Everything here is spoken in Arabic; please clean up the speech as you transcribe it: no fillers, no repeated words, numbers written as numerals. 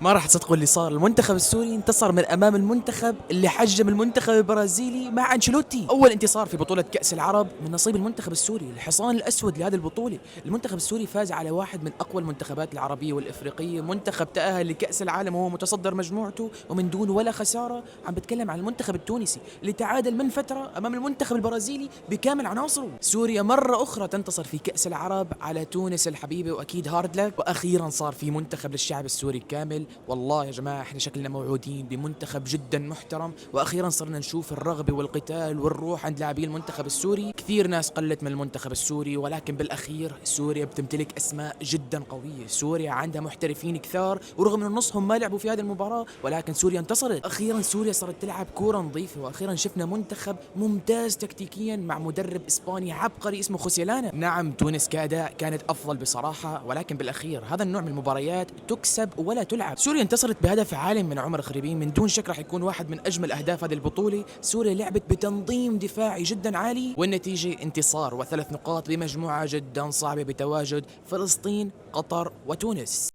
ما راح تصدقوا اللي صار. المنتخب السوري انتصر من امام المنتخب اللي حجم المنتخب البرازيلي مع انشيلوتي. اول انتصار في بطولة كأس العرب من نصيب المنتخب السوري، الحصان الاسود لهذه البطولة. المنتخب السوري فاز على واحد من اقوى المنتخبات العربية والافريقية، منتخب تأهل لكأس العالم وهو متصدر مجموعته ومن دون ولا خسارة. عم بتكلم عن المنتخب التونسي اللي تعادل من فترة امام المنتخب البرازيلي بكامل عناصره. سوريا مرة اخرى تنتصر في كأس العرب على تونس الحبيبة، واكيد هارد لك. واخيرا صار في منتخب للشعب السوري كامل. والله يا جماعة احنا شكلنا موعودين بمنتخب جدا محترم، واخيرا صرنا نشوف الرغبة والقتال والروح عند لاعبي المنتخب السوري. كثير ناس قلت من المنتخب السوري، ولكن بالاخير سوريا بتمتلك اسماء جدا قوية. سوريا عندها محترفين كثار، ورغم ان نصهم ما لعبوا في هذه المباراة ولكن سوريا انتصرت. اخيرا سوريا صارت تلعب كورة نظيفة، واخيرا شفنا منتخب ممتاز تكتيكيا مع مدرب اسباني عبقري اسمه خوسيلانا. نعم تونس كاداء كانت افضل بصراحة، ولكن بالاخير هذا النوع من المباريات تكسب ولا تلعب. سوريا انتصرت بهدف عالي من عمر خريبين، من دون شك راح يكون واحد من اجمل اهداف هذه البطوله. سوريا لعبت بتنظيم دفاعي جدا عالي، والنتيجه انتصار وثلاث نقاط بمجموعه جدا صعبه بتواجد فلسطين، قطر وتونس.